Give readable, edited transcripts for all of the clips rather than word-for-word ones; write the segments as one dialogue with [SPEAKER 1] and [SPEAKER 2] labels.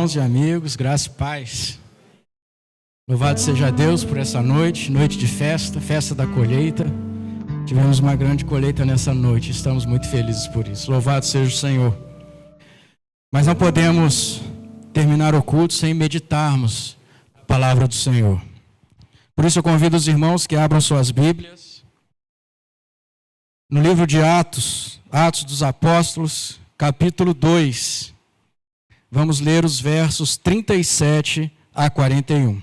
[SPEAKER 1] irmãos e amigos, graça e paz. Louvado seja Deus por essa noite, noite de festa, festa da colheita. Tivemos uma grande colheita nessa noite, estamos muito felizes por isso. Louvado seja o Senhor. Mas não podemos terminar o culto sem meditarmos a palavra do Senhor. Por isso eu convido os irmãos que abram suas Bíblias. No livro de Atos, Atos dos Apóstolos, capítulo 2. Vamos ler os versos 37 a 41.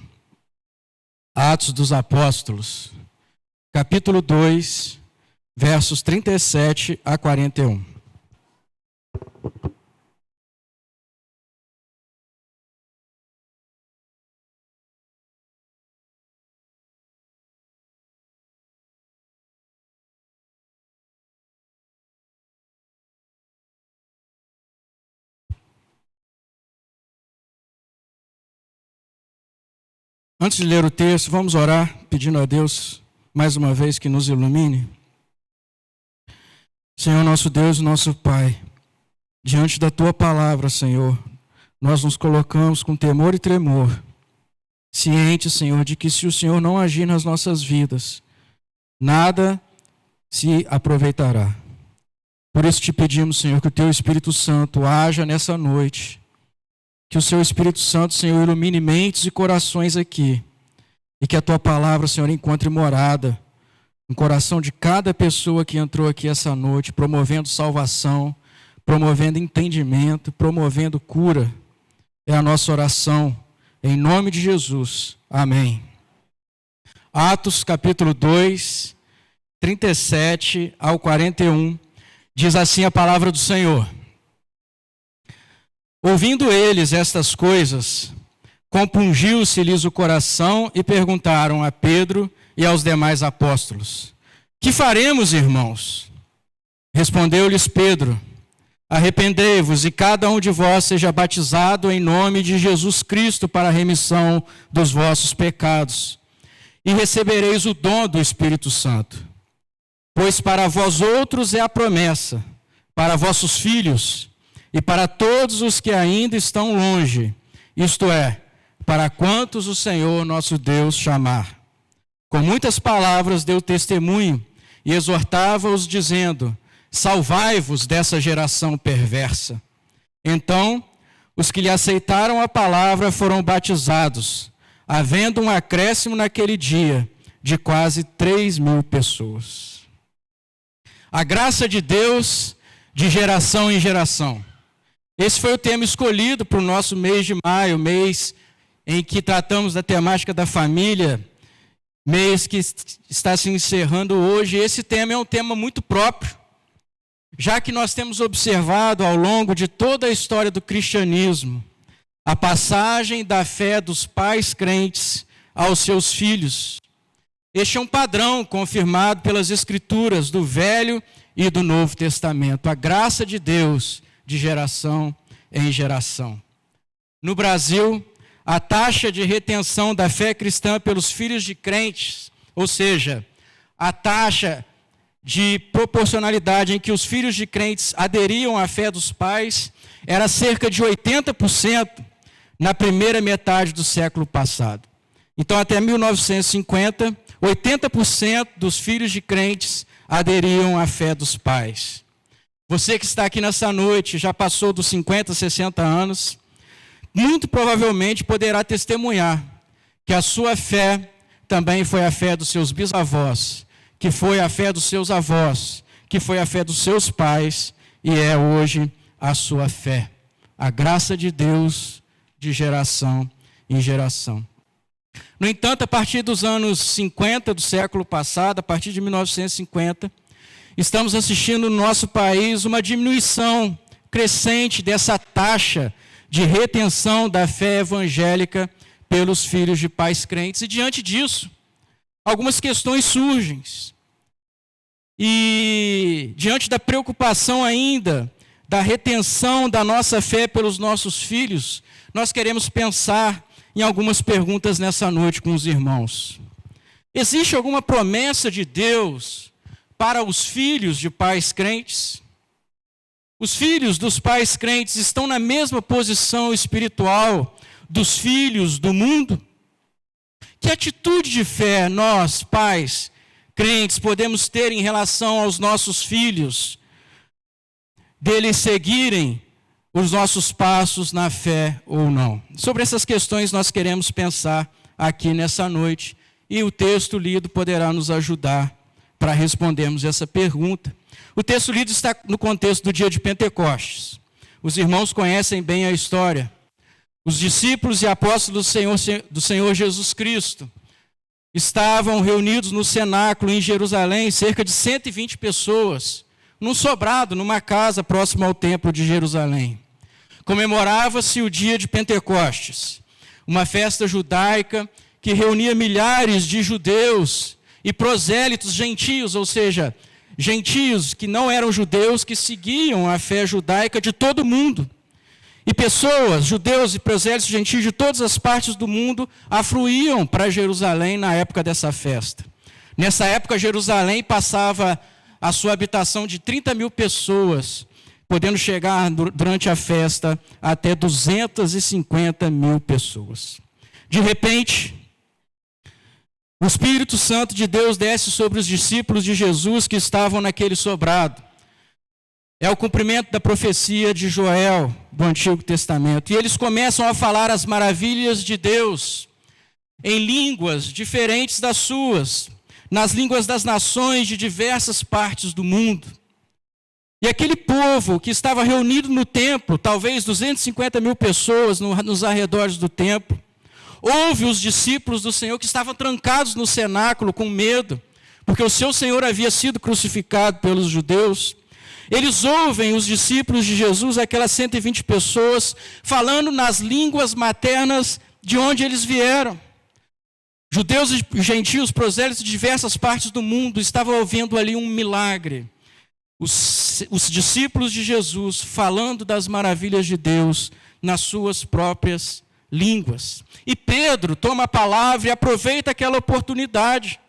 [SPEAKER 1] Atos dos Apóstolos, capítulo 2, versos 37 a 41. Antes de ler o texto, vamos orar, pedindo a Deus, mais uma vez, que nos ilumine. Senhor, nosso Deus, nosso Pai, diante da Tua palavra, Senhor, nós nos colocamos com temor e tremor, cientes, Senhor, de que se o Senhor não agir nas nossas vidas, nada se aproveitará. Por isso te pedimos, Senhor, que o Teu Espírito Santo haja nessa noite, que o Seu Espírito Santo, Senhor, ilumine mentes e corações aqui. E que a Tua palavra, Senhor, encontre morada no coração de cada pessoa que entrou aqui essa noite, promovendo salvação, promovendo entendimento, promovendo cura. É a nossa oração, em nome de Jesus. Amém. Atos, capítulo 2, 37 ao 41, diz assim a palavra do Senhor. Ouvindo eles estas coisas, compungiu-se-lhes o coração e perguntaram a Pedro e aos demais apóstolos: Que faremos, irmãos? Respondeu-lhes Pedro: Arrependei-vos e cada um de vós seja batizado em nome de Jesus Cristo para a remissão dos vossos pecados, e recebereis o dom do Espírito Santo. Pois para vós outros é a promessa, para vossos filhos, e para todos os que ainda estão longe, isto é, para quantos o Senhor nosso Deus chamar. Com muitas palavras deu testemunho e exortava-os dizendo: Salvai-vos dessa geração perversa. Então, os que lhe aceitaram a palavra foram batizados, havendo um acréscimo naquele dia de quase 3.000 pessoas. A graça de Deus de geração em geração. Esse foi o tema escolhido para o nosso mês de maio, mês em que tratamos da temática da família, mês que está se encerrando hoje. Esse tema é um tema muito próprio, já que nós temos observado ao longo de toda a história do cristianismo a passagem da fé dos pais crentes aos seus filhos. Este é um padrão confirmado pelas Escrituras do Velho e do Novo Testamento. A graça de Deus de geração em geração. No Brasil, a taxa de retenção da fé cristã pelos filhos de crentes, ou seja, a taxa de proporcionalidade em que os filhos de crentes aderiam à fé dos pais, era cerca de 80% na primeira metade do século passado. Então, até 1950, 80% dos filhos de crentes aderiam à fé dos pais. Você que está aqui nessa noite, já passou dos 50, 60 anos, muito provavelmente poderá testemunhar que a sua fé também foi a fé dos seus bisavós, que foi a fé dos seus avós, que foi a fé dos seus pais e é hoje a sua fé. A graça de Deus de geração em geração. No entanto, a partir dos anos 50 do século passado, a partir de 1950, estamos assistindo no nosso país uma diminuição crescente dessa taxa de retenção da fé evangélica pelos filhos de pais crentes. E diante disso, algumas questões surgem. E diante da preocupação ainda da retenção da nossa fé pelos nossos filhos, nós queremos pensar em algumas perguntas nessa noite com os irmãos. Existe alguma promessa de Deus para os filhos de pais crentes? Os filhos dos pais crentes estão na mesma posição espiritual dos filhos do mundo? Que atitude de fé nós, pais crentes, podemos ter em relação aos nossos filhos, deles seguirem os nossos passos na fé ou não? Sobre essas questões nós queremos pensar aqui nessa noite, e o texto lido poderá nos ajudar para respondermos essa pergunta. O texto lido está no contexto do dia de Pentecostes. Os irmãos conhecem bem a história. Os discípulos e apóstolos do Senhor Jesus Cristo estavam reunidos no cenáculo em Jerusalém, cerca de 120 pessoas, num sobrado, numa casa próxima ao templo de Jerusalém. Comemorava-se o dia de Pentecostes, uma festa judaica que reunia milhares de judeus e prosélitos gentios, ou seja, gentios que não eram judeus, que seguiam a fé judaica de todo o mundo. E pessoas, judeus e prosélitos gentios de todas as partes do mundo, afluíam para Jerusalém na época dessa festa. Nessa época, Jerusalém passava a sua habitação de 30 mil pessoas, podendo chegar durante a festa até 250 mil pessoas. De repente, o Espírito Santo de Deus desce sobre os discípulos de Jesus que estavam naquele sobrado. É o cumprimento da profecia de Joel, do Antigo Testamento. E eles começam a falar as maravilhas de Deus em línguas diferentes das suas, nas línguas das nações de diversas partes do mundo. E aquele povo que estava reunido no templo, talvez 250 mil pessoas nos arredores do templo, ouve os discípulos do Senhor que estavam trancados no cenáculo com medo, porque o seu Senhor havia sido crucificado pelos judeus. Eles ouvem os discípulos de Jesus, aquelas 120 pessoas, falando nas línguas maternas de onde eles vieram. Judeus e gentios, prosélitos de diversas partes do mundo, estavam ouvindo ali um milagre. Os discípulos de Jesus falando das maravilhas de Deus nas suas próprias línguas. E Pedro toma a palavra e aproveita aquela oportunidade,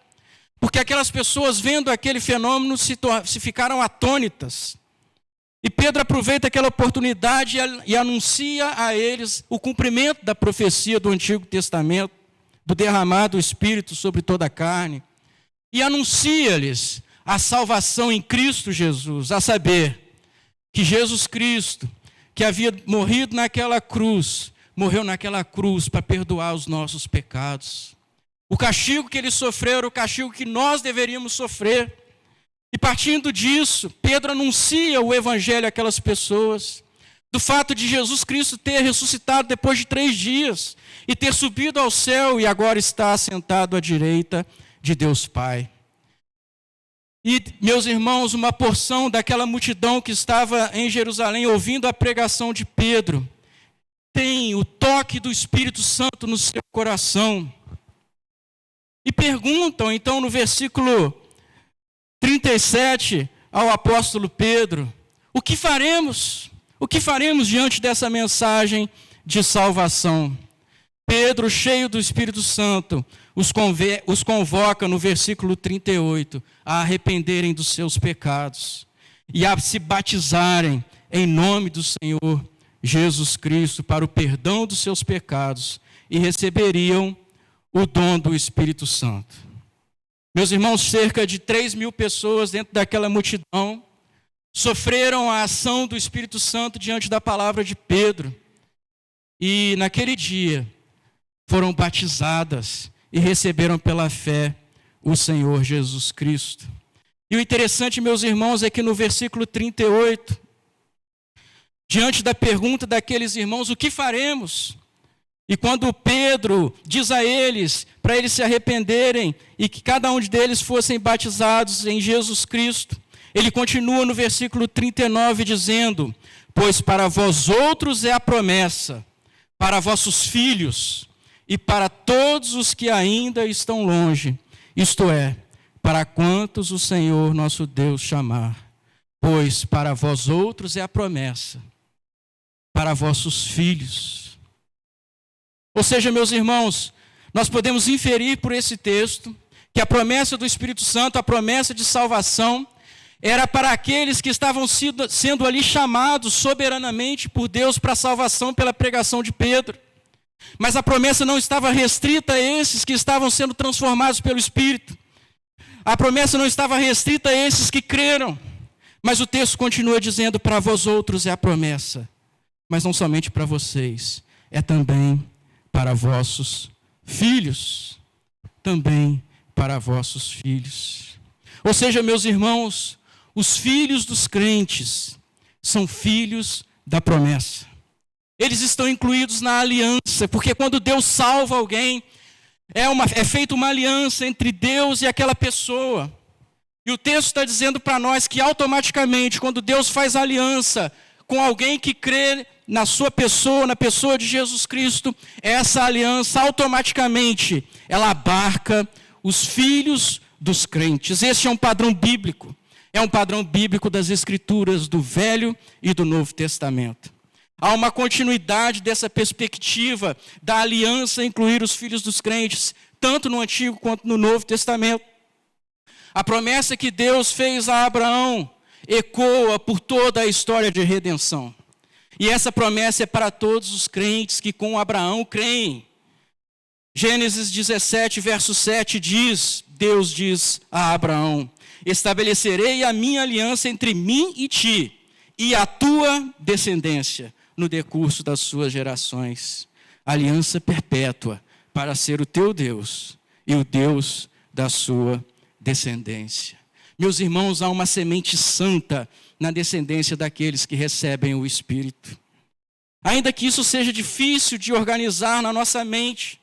[SPEAKER 1] porque aquelas pessoas, vendo aquele fenômeno, se ficaram atônitas. E Pedro aproveita aquela oportunidade e anuncia a eles o cumprimento da profecia do Antigo Testamento, do derramar do Espírito sobre toda a carne, e anuncia-lhes a salvação em Cristo Jesus, a saber, que Jesus Cristo, que havia morrido naquela cruz, morreu naquela cruz para perdoar os nossos pecados. O castigo que ele sofreu era o castigo que nós deveríamos sofrer. E partindo disso, Pedro anuncia o evangelho àquelas pessoas, do fato de Jesus Cristo ter ressuscitado depois de 3 dias, e ter subido ao céu e agora está assentado à direita de Deus Pai. E, meus irmãos, uma porção daquela multidão que estava em Jerusalém ouvindo a pregação de Pedro, tem o toque do Espírito Santo no seu coração. E perguntam, então, no versículo 37, ao apóstolo Pedro: o que faremos? O que faremos diante dessa mensagem de salvação? Pedro, cheio do Espírito Santo, os convoca no versículo 38 a arrependerem dos seus pecados e a se batizarem em nome do Senhor Jesus Cristo para o perdão dos seus pecados, e receberiam o dom do Espírito Santo. Meus irmãos, cerca de 3 mil pessoas dentro daquela multidão sofreram a ação do Espírito Santo diante da palavra de Pedro. E naquele dia foram batizadas e receberam pela fé o Senhor Jesus Cristo. E o interessante, meus irmãos, é que no versículo 38, diante da pergunta daqueles irmãos, o que faremos? E quando Pedro diz a eles, para eles se arrependerem e que cada um deles fossem batizados em Jesus Cristo, ele continua no versículo 39 dizendo: pois para vós outros é a promessa, para vossos filhos e para todos os que ainda estão longe, isto é, para quantos o Senhor nosso Deus chamar. Pois para vós outros é a promessa, para vossos filhos. Ou seja, meus irmãos, nós podemos inferir por esse texto que a promessa do Espírito Santo, a promessa de salvação, era para aqueles que estavam sendo ali chamados soberanamente por Deus para a salvação pela pregação de Pedro. Mas a promessa não estava restrita a esses que estavam sendo transformados pelo Espírito. A promessa não estava restrita a esses que creram. Mas o texto continua dizendo: para vós outros é a promessa. Mas não somente para vocês, é também para vossos filhos. Também para vossos filhos. Ou seja, meus irmãos, os filhos dos crentes são filhos da promessa. Eles estão incluídos na aliança, porque quando Deus salva alguém, é feita uma aliança entre Deus e aquela pessoa. E o texto está dizendo para nós que automaticamente, quando Deus faz aliança com alguém que crê na sua pessoa, na pessoa de Jesus Cristo, essa aliança automaticamente, ela abarca os filhos dos crentes. Esse é um padrão bíblico. É um padrão bíblico das Escrituras do Velho e do Novo Testamento. Há uma continuidade dessa perspectiva da aliança incluir os filhos dos crentes, tanto no Antigo quanto no Novo Testamento. A promessa que Deus fez a Abraão ecoa por toda a história de redenção. E essa promessa é para todos os crentes que com Abraão creem. Gênesis 17, verso 7 diz, Deus diz a Abraão: estabelecerei a minha aliança entre mim e ti, e a tua descendência, no decurso das suas gerações. Aliança perpétua, para ser o teu Deus, e o Deus da sua descendência. Meus irmãos, há uma semente santa na descendência daqueles que recebem o Espírito. Ainda que isso seja difícil de organizar na nossa mente,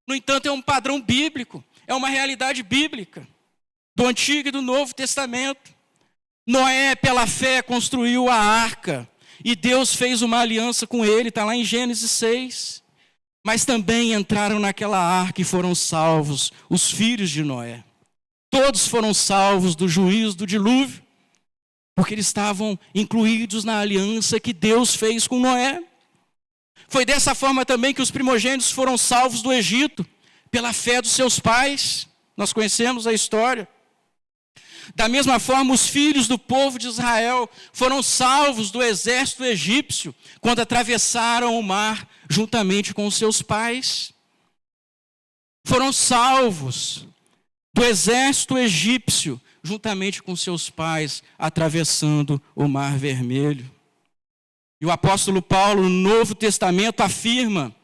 [SPEAKER 1] no entanto, é um padrão bíblico, é uma realidade bíblica, do Antigo e do Novo Testamento. Noé, pela fé, construiu a arca, e Deus fez uma aliança com ele, está lá em Gênesis 6. Mas também entraram naquela arca e foram salvos os filhos de Noé. Todos foram salvos do juízo do dilúvio, porque eles estavam incluídos na aliança que Deus fez com Noé. Foi dessa forma também que os primogênitos foram salvos do Egito, pela fé dos seus pais. Nós conhecemos a história. Da mesma forma, os filhos do povo de Israel foram salvos do exército egípcio, quando atravessaram o mar juntamente com os seus pais. Foram salvos do exército egípcio, juntamente com seus pais, atravessando o Mar Vermelho. E o apóstolo Paulo, no Novo Testamento, afirma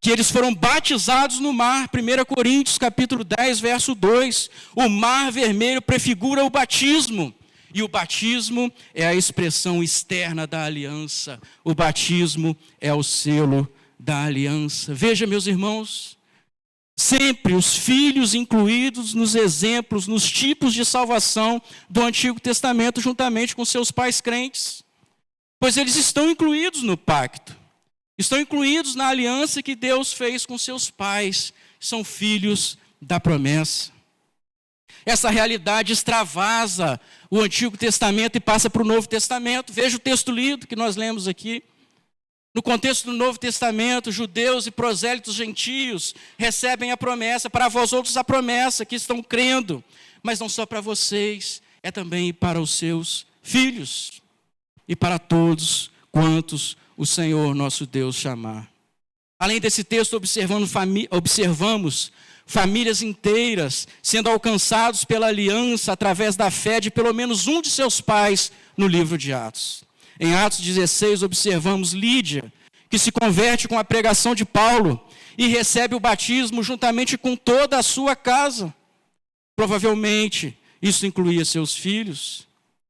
[SPEAKER 1] que eles foram batizados no mar. 1 Coríntios, capítulo 10, verso 2. O Mar Vermelho prefigura o batismo. E o batismo é a expressão externa da aliança. O batismo é o selo da aliança. Veja, meus irmãos, sempre os filhos incluídos nos exemplos, nos tipos de salvação do Antigo Testamento, juntamente com seus pais crentes. Pois eles estão incluídos no pacto. Estão incluídos na aliança que Deus fez com seus pais. São filhos da promessa. Essa realidade extravasa o Antigo Testamento e passa para o Novo Testamento. Veja o texto lido que nós lemos aqui. No contexto do Novo Testamento, judeus e prosélitos gentios recebem a promessa. Para vós outros a promessa, que estão crendo. Mas não só para vocês, é também para os seus filhos. E para todos quantos o Senhor nosso Deus chamar. Além desse texto, observamos famílias inteiras sendo alcançados pela aliança através da fé de pelo menos um de seus pais no livro de Atos. Em Atos 16, observamos Lídia, que se converte com a pregação de Paulo e recebe o batismo juntamente com toda a sua casa. Provavelmente, isso incluía seus filhos.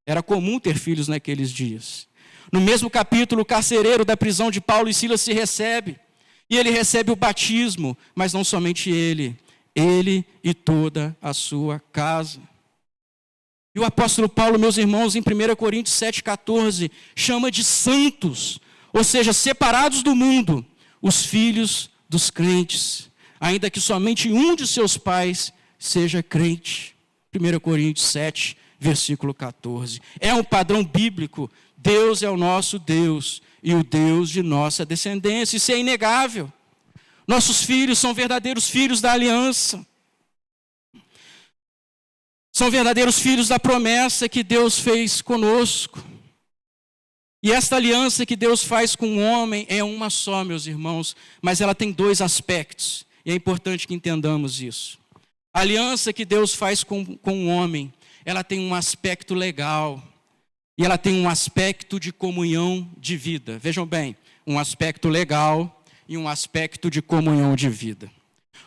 [SPEAKER 1] Era comum ter filhos naqueles dias. No mesmo capítulo, o carcereiro da prisão de Paulo e Silas se recebe. E ele recebe o batismo, mas não somente ele e toda a sua casa. E o apóstolo Paulo, meus irmãos, em 1 Coríntios 7,14, chama de santos, ou seja, separados do mundo, os filhos dos crentes, ainda que somente um de seus pais seja crente. 1 Coríntios 7, versículo 14. É um padrão bíblico. Deus é o nosso Deus e o Deus de nossa descendência. Isso é inegável. Nossos filhos são verdadeiros filhos da aliança. São verdadeiros filhos da promessa que Deus fez conosco. E esta aliança que Deus faz com o homem é uma só, meus irmãos, mas ela tem dois aspectos, e é importante que entendamos isso. A aliança que Deus faz com o homem, ela tem um aspecto legal, e ela tem um aspecto de comunhão de vida. Vejam bem, um aspecto legal e um aspecto de comunhão de vida.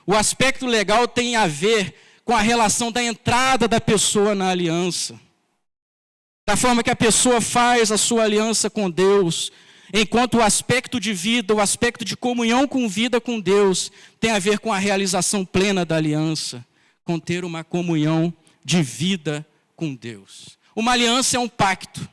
[SPEAKER 1] O aspecto legal tem a ver com a relação da entrada da pessoa na aliança. Da forma que a pessoa faz a sua aliança com Deus, enquanto o aspecto de vida, o aspecto de comunhão com vida com Deus, tem a ver com a realização plena da aliança, com ter uma comunhão de vida com Deus. Uma aliança é um pacto,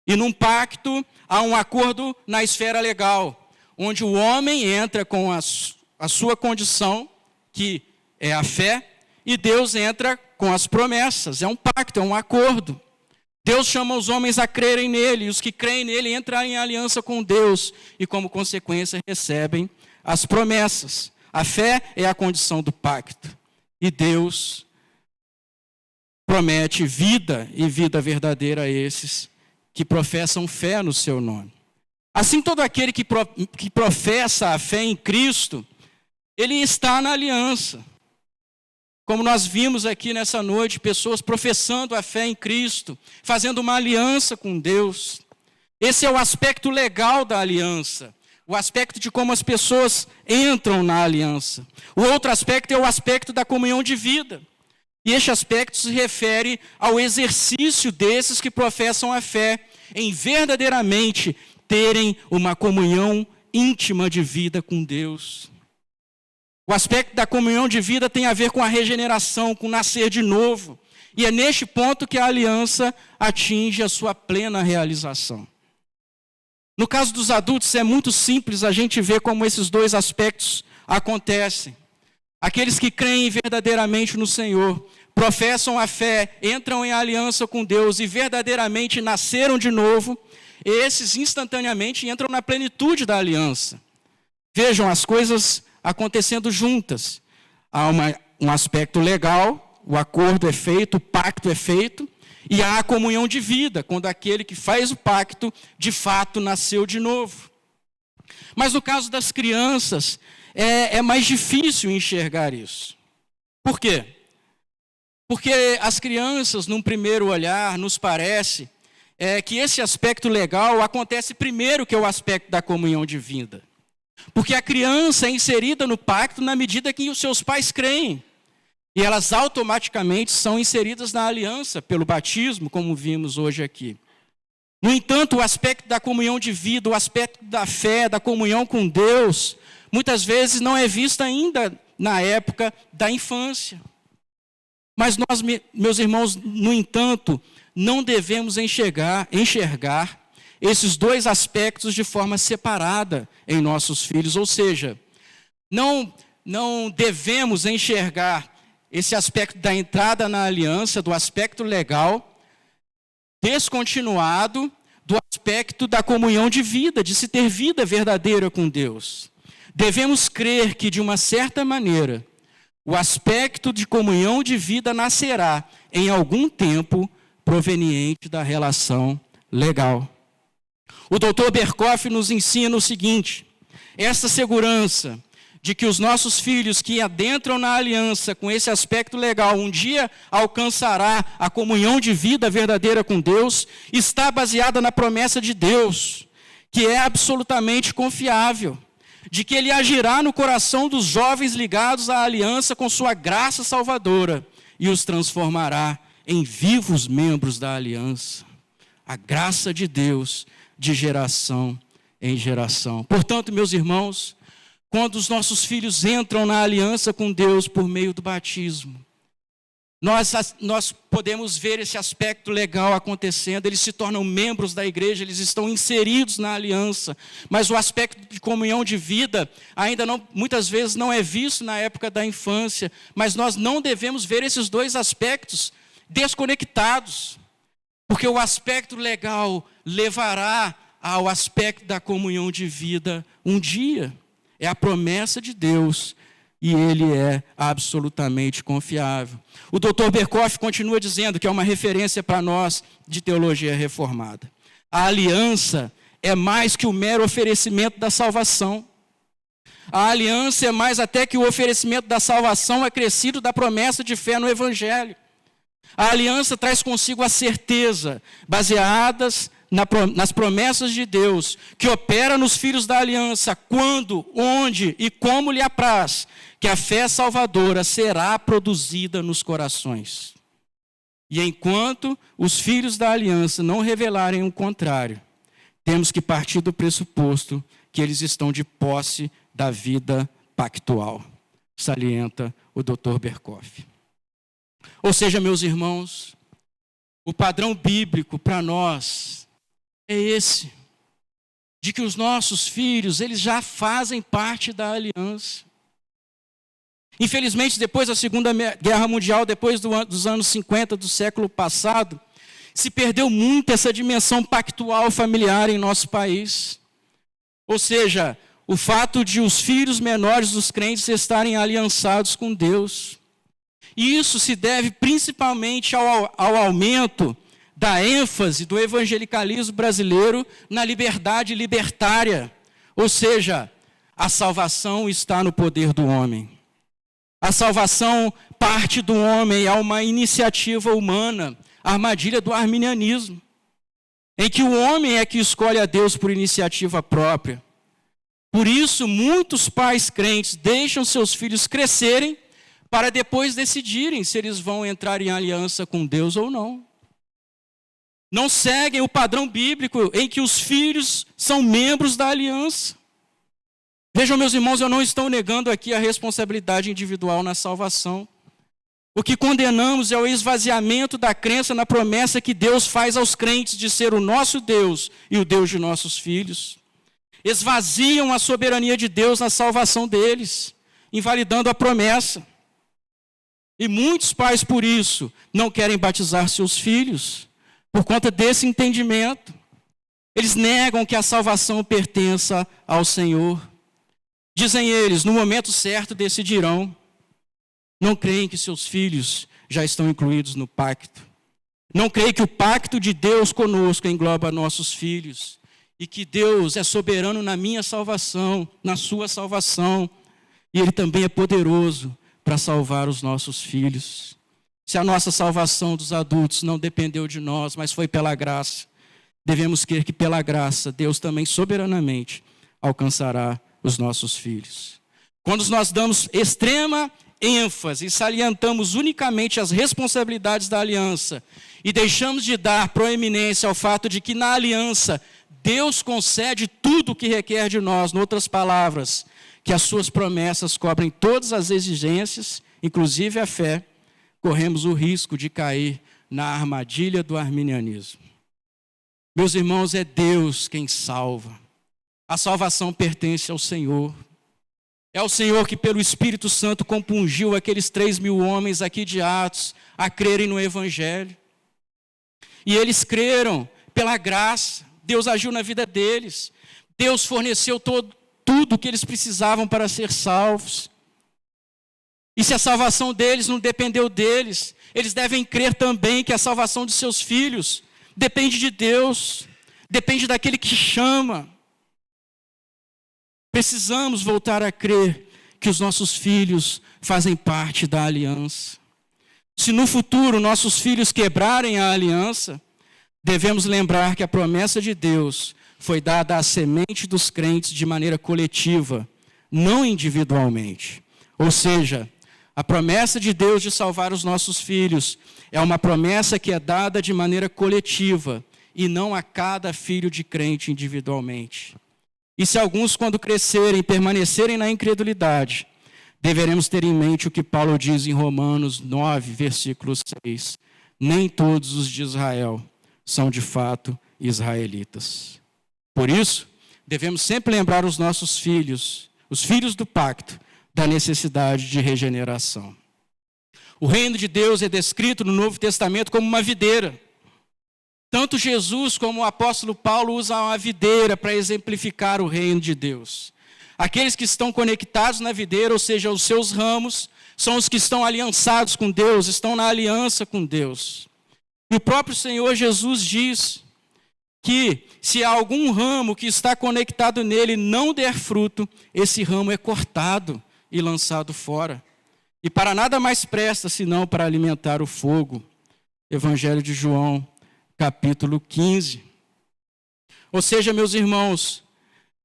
[SPEAKER 1] e num pacto há um acordo na esfera legal, onde o homem entra com a sua condição, que é a fé, e Deus entra com as promessas, é um pacto, é um acordo. Deus chama os homens a crerem nele, e os que creem nele entram em aliança com Deus, e como consequência recebem as promessas. A fé é a condição do pacto, e Deus promete vida, e vida verdadeira a esses que professam fé no seu nome. Assim, todo aquele que professa a fé em Cristo, ele está na aliança. Como nós vimos aqui nessa noite, pessoas professando a fé em Cristo, fazendo uma aliança com Deus. Esse é o aspecto legal da aliança, o aspecto de como as pessoas entram na aliança. O outro aspecto é o aspecto da comunhão de vida. E este aspecto se refere ao exercício desses que professam a fé, em verdadeiramente terem uma comunhão íntima de vida com Deus. O aspecto da comunhão de vida tem a ver com a regeneração, com o nascer de novo. E é neste ponto que a aliança atinge a sua plena realização. No caso dos adultos, é muito simples a gente ver como esses dois aspectos acontecem. Aqueles que creem verdadeiramente no Senhor, professam a fé, entram em aliança com Deus e verdadeiramente nasceram de novo, esses instantaneamente entram na plenitude da aliança. Vejam as coisas acontecendo juntas. Há um aspecto legal, o acordo é feito, o pacto é feito, e há a comunhão de vida, quando aquele que faz o pacto, de fato, nasceu de novo. Mas no caso das crianças, é mais difícil enxergar isso. Por quê? Porque as crianças, num primeiro olhar, nos parece que esse aspecto legal acontece primeiro que é o aspecto da comunhão de vida. Porque a criança é inserida no pacto na medida que os seus pais creem. E elas automaticamente são inseridas na aliança pelo batismo, como vimos hoje aqui. No entanto, o aspecto da comunhão de vida, o aspecto da fé, da comunhão com Deus, muitas vezes não é visto ainda na época da infância. Mas nós, meus irmãos, no entanto, não devemos enxergar esses dois aspectos de forma separada em nossos filhos. Ou seja, não devemos enxergar esse aspecto da entrada na aliança, do aspecto legal, descontinuado do aspecto da comunhão de vida, de se ter vida verdadeira com Deus. Devemos crer que, de uma certa maneira, o aspecto de comunhão de vida nascerá em algum tempo proveniente da relação legal. O Dr. Berkoff nos ensina o seguinte: essa segurança de que os nossos filhos que adentram na aliança com esse aspecto legal um dia alcançará a comunhão de vida verdadeira com Deus, está baseada na promessa de Deus, que é absolutamente confiável, de que Ele agirá no coração dos jovens ligados à aliança com sua graça salvadora e os transformará em vivos membros da aliança. A graça de Deus de geração em geração. Portanto, meus irmãos, quando os nossos filhos entram na aliança com Deus por meio do batismo, nós podemos ver esse aspecto legal acontecendo. Eles se tornam membros da igreja, eles estão inseridos na aliança, mas o aspecto de comunhão de vida ainda não, muitas vezes não é visto na época da infância, mas nós não devemos ver esses dois aspectos desconectados, porque o aspecto legal levará ao aspecto da comunhão de vida um dia. É a promessa de Deus e ele é absolutamente confiável. O Dr. Berkoff continua dizendo que é uma referência para nós de teologia reformada. A aliança é mais que o mero oferecimento da salvação. A aliança é mais até que o oferecimento da salvação acrescido da promessa de fé no Evangelho. A aliança traz consigo a certeza, baseadas nas promessas de Deus, que opera nos filhos da aliança, quando, onde e como lhe apraz, que a fé salvadora será produzida nos corações. E enquanto os filhos da aliança não revelarem o contrário, temos que partir do pressuposto que eles estão de posse da vida pactual, salienta o Dr. Berkoff. Ou seja, meus irmãos, o padrão bíblico para nós é esse, de que os nossos filhos, eles já fazem parte da aliança. Infelizmente, depois da Segunda Guerra Mundial, depois dos anos 50 do século passado, se perdeu muito essa dimensão pactual familiar em nosso país. Ou seja, o fato de os filhos menores dos crentes estarem aliançados com Deus. E isso se deve principalmente ao aumento da ênfase do evangelicalismo brasileiro na liberdade libertária. Ou seja, a salvação está no poder do homem. A salvação parte do homem, é uma iniciativa humana, a armadilha do arminianismo, em que o homem é que escolhe a Deus por iniciativa própria. Por isso, muitos pais crentes deixam seus filhos crescerem para depois decidirem se eles vão entrar em aliança com Deus ou não. Não seguem o padrão bíblico em que os filhos são membros da aliança. Vejam, meus irmãos, eu não estou negando aqui a responsabilidade individual na salvação. O que condenamos é o esvaziamento da crença na promessa que Deus faz aos crentes de ser o nosso Deus e o Deus de nossos filhos. Esvaziam a soberania de Deus na salvação deles, invalidando a promessa. E muitos pais, por isso, não querem batizar seus filhos, por conta desse entendimento. Eles negam que a salvação pertença ao Senhor. Dizem eles, no momento certo decidirão. Não creem que seus filhos já estão incluídos no pacto. Não creem que o pacto de Deus conosco engloba nossos filhos. E que Deus é soberano na minha salvação, na sua salvação. E Ele também é poderoso para salvar os nossos filhos. Se a nossa salvação dos adultos não dependeu de nós, mas foi pela graça, devemos crer que pela graça Deus também soberanamente alcançará os nossos filhos. Quando nós damos extrema ênfase e salientamos unicamente as responsabilidades da aliança e deixamos de dar proeminência ao fato de que na aliança Deus concede tudo o que requer de nós, em outras palavras, que as suas promessas cobrem todas as exigências, inclusive a fé, corremos o risco de cair na armadilha do arminianismo. Meus irmãos, é Deus quem salva. A salvação pertence ao Senhor. É o Senhor que pelo Espírito Santo compungiu aqueles 3.000 homens aqui de Atos a crerem no Evangelho. E eles creram pela graça. Deus agiu na vida deles. Deus forneceu tudo o que eles precisavam para ser salvos. E se a salvação deles não dependeu deles, eles devem crer também que a salvação de seus filhos depende de Deus, depende daquele que chama. Precisamos voltar a crer que os nossos filhos fazem parte da aliança. Se no futuro nossos filhos quebrarem a aliança, devemos lembrar que a promessa de Deus foi dada à semente dos crentes de maneira coletiva, não individualmente. Ou seja, a promessa de Deus de salvar os nossos filhos é uma promessa que é dada de maneira coletiva e não a cada filho de crente individualmente. E se alguns, quando crescerem, permanecerem na incredulidade, deveremos ter em mente o que Paulo diz em Romanos 9, versículo 6. Nem todos os de Israel são de fato israelitas. Por isso, devemos sempre lembrar os nossos filhos, os filhos do pacto, da necessidade de regeneração. O reino de Deus é descrito no Novo Testamento como uma videira. Tanto Jesus como o apóstolo Paulo usam a videira para exemplificar o reino de Deus. Aqueles que estão conectados na videira, ou seja, os seus ramos, são os que estão aliançados com Deus, estão na aliança com Deus. E o próprio Senhor Jesus diz que se há algum ramo que está conectado nele não der fruto, esse ramo é cortado e lançado fora. E para nada mais presta, senão para alimentar o fogo. Evangelho de João, capítulo 15. Ou seja, meus irmãos,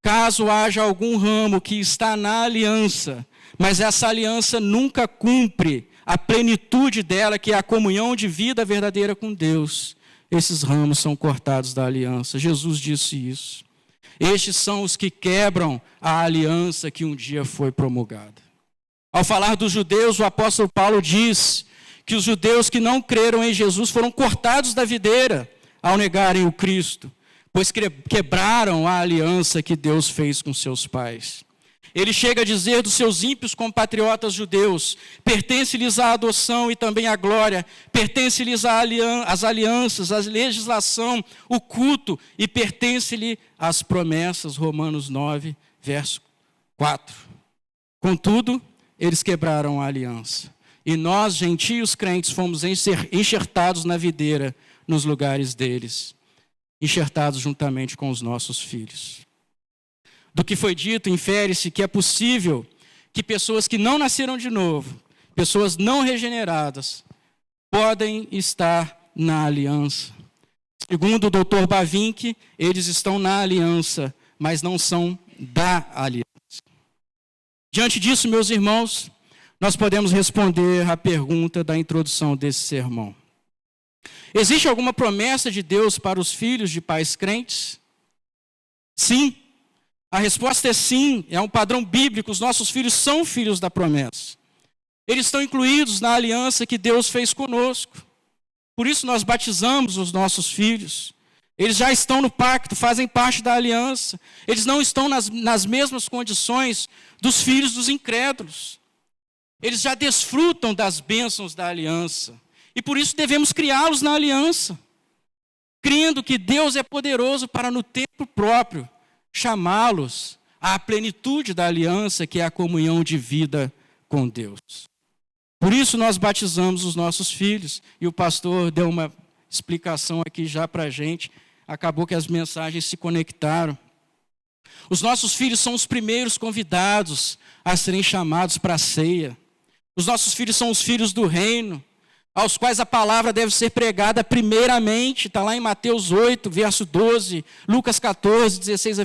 [SPEAKER 1] caso haja algum ramo que está na aliança, mas essa aliança nunca cumpre a plenitude dela, que é a comunhão de vida verdadeira com Deus, esses ramos são cortados da aliança. Jesus disse isso. Estes são os que quebram a aliança que um dia foi promulgada. Ao falar dos judeus, o apóstolo Paulo diz que os judeus que não creram em Jesus foram cortados da videira ao negarem o Cristo, pois quebraram a aliança que Deus fez com seus pais. Ele chega a dizer dos seus ímpios compatriotas judeus: pertence-lhes a adoção e também a glória, pertence-lhes as alianças, a legislação, o culto, e pertence-lhe as promessas. Romanos 9, verso 4. Contudo, eles quebraram a aliança. E nós, gentios crentes, fomos enxertados na videira nos lugares deles, enxertados juntamente com os nossos filhos. Do que foi dito, infere-se que é possível que pessoas que não nasceram de novo, pessoas não regeneradas, podem estar na aliança. Segundo o Dr. Bavinck, eles estão na aliança, mas não são da aliança. Diante disso, meus irmãos, nós podemos responder à pergunta da introdução desse sermão. Existe alguma promessa de Deus para os filhos de pais crentes? Sim. A resposta é sim, é um padrão bíblico. Os nossos filhos são filhos da promessa. Eles estão incluídos na aliança que Deus fez conosco. Por isso nós batizamos os nossos filhos. Eles já estão no pacto, fazem parte da aliança. Eles não estão nas mesmas condições dos filhos dos incrédulos. Eles já desfrutam das bênçãos da aliança. E por isso devemos criá-los na aliança, crendo que Deus é poderoso para, no tempo próprio, chamá-los à plenitude da aliança, que é a comunhão de vida com Deus. Por isso nós batizamos os nossos filhos, e o pastor deu uma explicação aqui já para a gente, acabou que as mensagens se conectaram. Os nossos filhos são os primeiros convidados a serem chamados para a ceia. Os nossos filhos são os filhos do reino, aos quais a palavra deve ser pregada primeiramente. Está lá em Mateus 8, verso 12, Lucas 14, 16 a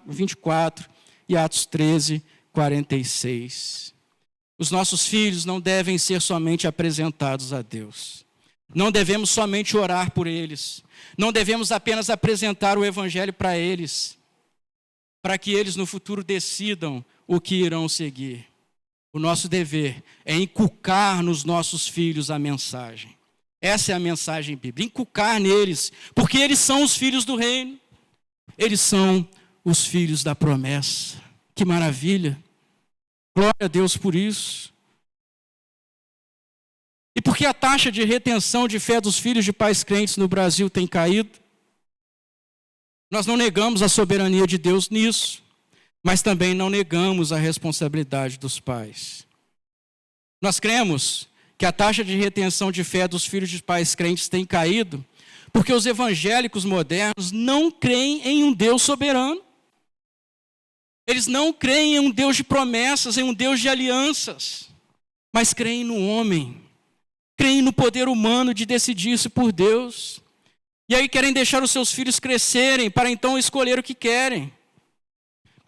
[SPEAKER 1] 24 e Atos 13, 46. Os nossos filhos não devem ser somente apresentados a Deus. Não devemos somente orar por eles. Não devemos apenas apresentar o evangelho para eles, para que eles no futuro decidam o que irão seguir. O nosso dever é inculcar nos nossos filhos a mensagem. Essa é a mensagem bíblica, inculcar neles, porque eles são os filhos do reino. Eles são os filhos da promessa. Que maravilha! Glória a Deus por isso. E por que a taxa de retenção de fé dos filhos de pais crentes no Brasil tem caído? Nós não negamos a soberania de Deus nisso, mas também não negamos a responsabilidade dos pais. Nós cremos que a taxa de retenção de fé dos filhos de pais crentes tem caído porque os evangélicos modernos não creem em um Deus soberano. Eles não creem em um Deus de promessas, em um Deus de alianças, mas creem no homem, creem no poder humano de decidir-se por Deus. E aí querem deixar os seus filhos crescerem para então escolher o que querem,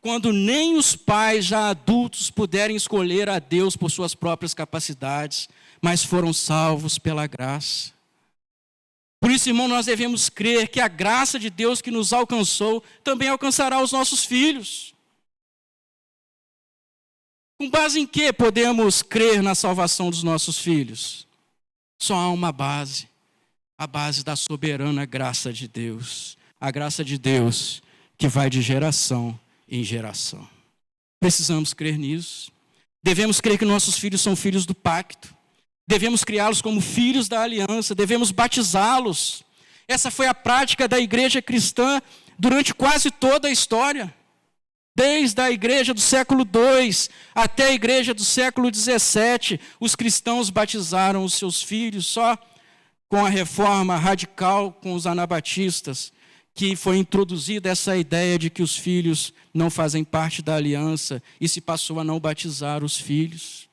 [SPEAKER 1] quando nem os pais já adultos puderem escolher a Deus por suas próprias capacidades, mas foram salvos pela graça. Por isso, irmão, nós devemos crer que a graça de Deus que nos alcançou também alcançará os nossos filhos. Com base em que podemos crer na salvação dos nossos filhos? Só há uma base, a base da soberana graça de Deus. A graça de Deus que vai de geração em geração. Precisamos crer nisso. Devemos crer que nossos filhos são filhos do pacto. Devemos criá-los como filhos da aliança. Devemos batizá-los. Essa foi a prática da igreja cristã durante quase toda a história. Desde a igreja do século II até a igreja do século XVII, os cristãos batizaram os seus filhos. Só com a reforma radical com os anabatistas que foi introduzida essa ideia de que os filhos não fazem parte da aliança e se passou a não batizar os filhos.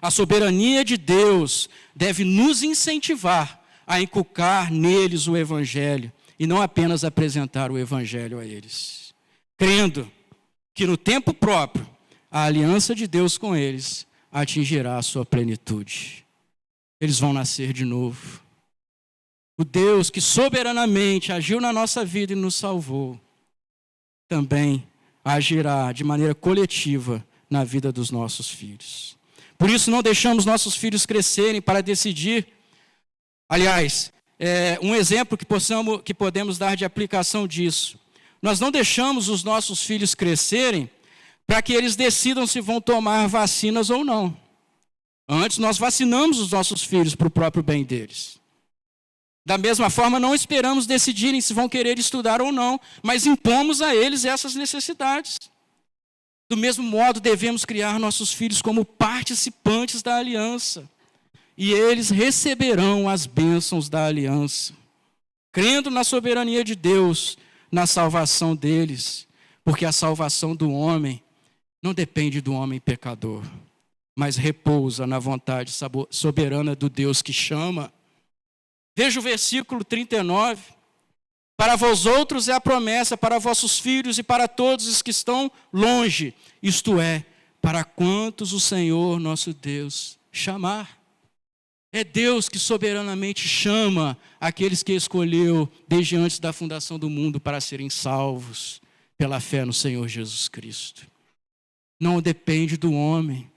[SPEAKER 1] A soberania de Deus deve nos incentivar a inculcar neles o evangelho e não apenas apresentar o evangelho a eles, crendo que no tempo próprio a aliança de Deus com eles atingirá a sua plenitude. Eles vão nascer de novo. O Deus que soberanamente agiu na nossa vida e nos salvou, também agirá de maneira coletiva na vida dos nossos filhos. Por isso não deixamos nossos filhos crescerem para decidir. Aliás, um exemplo que podemos dar de aplicação disso. Nós não deixamos os nossos filhos crescerem para que eles decidam se vão tomar vacinas ou não. Antes nós vacinamos os nossos filhos para o próprio bem deles. Da mesma forma, não esperamos decidirem se vão querer estudar ou não, mas impomos a eles essas necessidades. Do mesmo modo, devemos criar nossos filhos como participantes da aliança. E eles receberão as bênçãos da aliança, crendo na soberania de Deus, na salvação deles. Porque a salvação do homem não depende do homem pecador, mas repousa na vontade soberana do Deus que chama. Veja o versículo 39. Para vós outros é a promessa, para vossos filhos e para todos os que estão longe, isto é, para quantos o Senhor nosso Deus chamar. É Deus que soberanamente chama aqueles que escolheu desde antes da fundação do mundo para serem salvos pela fé no Senhor Jesus Cristo. Não depende do homem.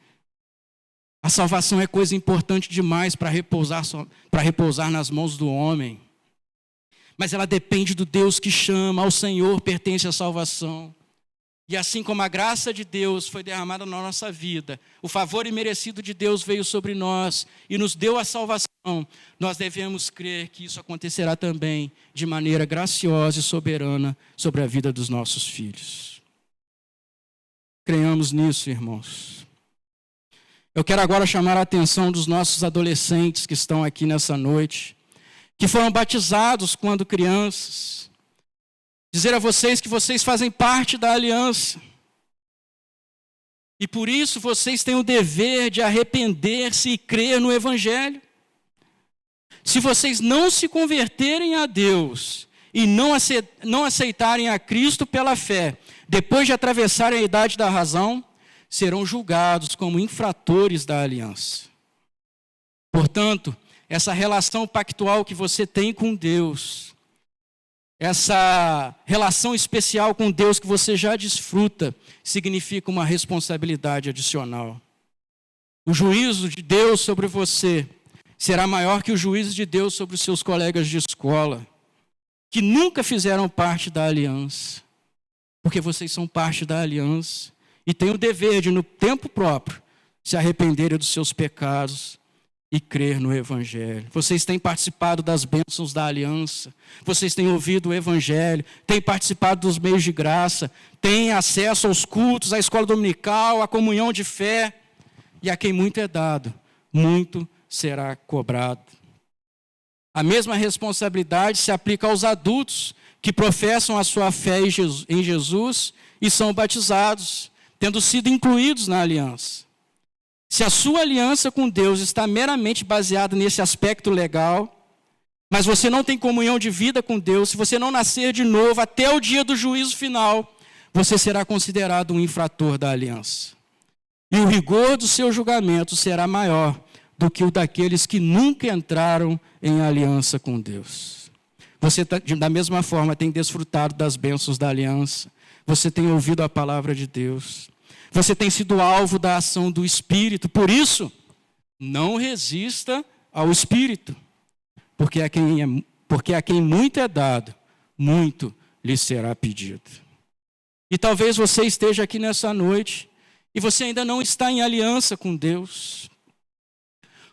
[SPEAKER 1] A salvação é coisa importante demais para repousar nas mãos do homem. Mas ela depende do Deus que chama, ao Senhor pertence a salvação. E assim como a graça de Deus foi derramada na nossa vida, o favor imerecido de Deus veio sobre nós e nos deu a salvação, nós devemos crer que isso acontecerá também de maneira graciosa e soberana sobre a vida dos nossos filhos. Creiamos nisso, irmãos. Eu quero agora chamar a atenção dos nossos adolescentes que estão aqui nessa noite, que foram batizados quando crianças. Dizer a vocês que vocês fazem parte da aliança. E por isso vocês têm o dever de arrepender-se e crer no Evangelho. Se vocês não se converterem a Deus e não aceitarem a Cristo pela fé, depois de atravessarem a idade da razão, serão julgados como infratores da aliança. Portanto, essa relação pactual que você tem com Deus, essa relação especial com Deus que você já desfruta, significa uma responsabilidade adicional. O juízo de Deus sobre você será maior que o juízo de Deus sobre os seus colegas de escola, que nunca fizeram parte da aliança, porque vocês são parte da aliança e têm o dever de, no tempo próprio, se arrependerem dos seus pecados e crer no Evangelho. Vocês têm participado das bênçãos da aliança, vocês têm ouvido o Evangelho, têm participado dos meios de graça, têm acesso aos cultos, à escola dominical, à comunhão de fé, e a quem muito é dado, muito será cobrado. A mesma responsabilidade se aplica aos adultos que professam a sua fé em Jesus e são batizados, tendo sido incluídos na aliança. Se a sua aliança com Deus está meramente baseada nesse aspecto legal, mas você não tem comunhão de vida com Deus, se você não nascer de novo até o dia do juízo final, você será considerado um infrator da aliança. E o rigor do seu julgamento será maior do que o daqueles que nunca entraram em aliança com Deus. Você, da mesma forma, tem desfrutado das bênçãos da aliança, você tem ouvido a palavra de Deus, você tem sido alvo da ação do Espírito. Por isso, não resista ao Espírito. Porque a quem muito é dado, muito lhe será pedido. E talvez você esteja aqui nessa noite e você ainda não está em aliança com Deus.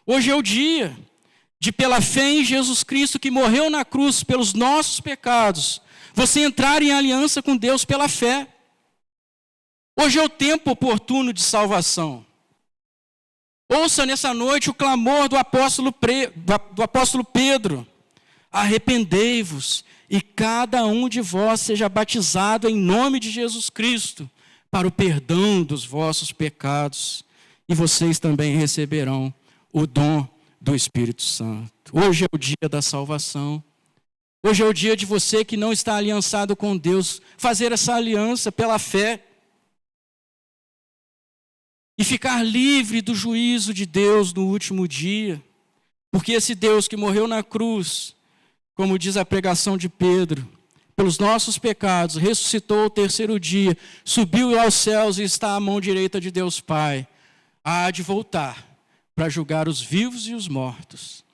[SPEAKER 1] Hoje é o dia de, pela fé em Jesus Cristo, que morreu na cruz pelos nossos pecados, você entrar em aliança com Deus pela fé. Hoje é o tempo oportuno de salvação. Ouça nessa noite o clamor do apóstolo Pedro. Arrependei-vos e cada um de vós seja batizado em nome de Jesus Cristo para o perdão dos vossos pecados, e vocês também receberão o dom do Espírito Santo. Hoje é o dia da salvação. Hoje é o dia de você que não está aliançado com Deus, fazer essa aliança pela fé e ficar livre do juízo de Deus no último dia. Porque esse Deus que morreu na cruz, como diz a pregação de Pedro, pelos nossos pecados, ressuscitou ao terceiro dia, subiu aos céus e está à mão direita de Deus Pai, há de voltar para julgar os vivos e os mortos.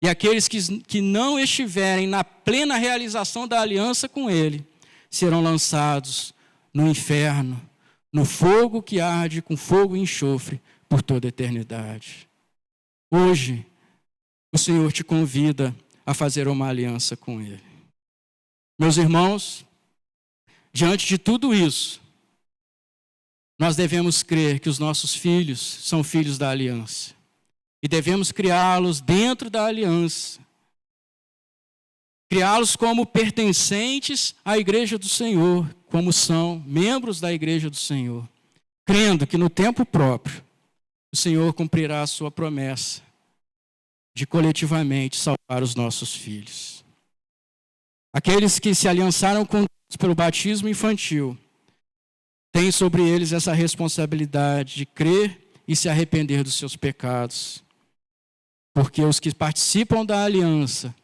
[SPEAKER 1] E aqueles que não estiverem na plena realização da aliança com Ele, serão lançados no inferno, no fogo que arde com fogo e enxofre por toda a eternidade. Hoje, o Senhor te convida a fazer uma aliança com Ele. Meus irmãos, diante de tudo isso, nós devemos crer que os nossos filhos são filhos da aliança. E devemos criá-los dentro da aliança. Criá-los como pertencentes à igreja do Senhor, como são membros da igreja do Senhor. Crendo que no tempo próprio, o Senhor cumprirá a sua promessa de coletivamente salvar os nossos filhos. Aqueles que se aliançaram com Deus pelo batismo infantil, têm sobre eles essa responsabilidade de crer e se arrepender dos seus pecados. Porque os que participam da aliança,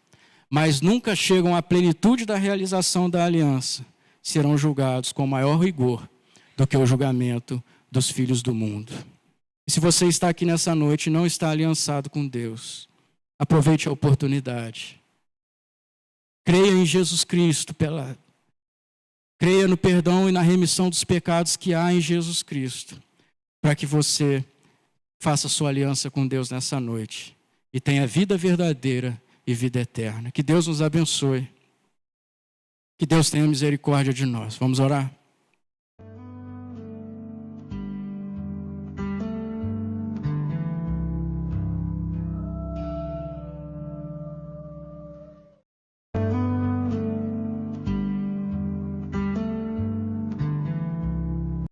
[SPEAKER 1] mas nunca chegam à plenitude da realização da aliança, serão julgados com maior rigor do que o julgamento dos filhos do mundo. E se você está aqui nessa noite e não está aliançado com Deus, aproveite a oportunidade. Creia em Jesus Cristo, creia no perdão e na remissão dos pecados que há em Jesus Cristo, para que você faça sua aliança com Deus nessa noite e tenha vida verdadeira e vida eterna. Que Deus nos abençoe. Que Deus tenha misericórdia de nós. Vamos orar?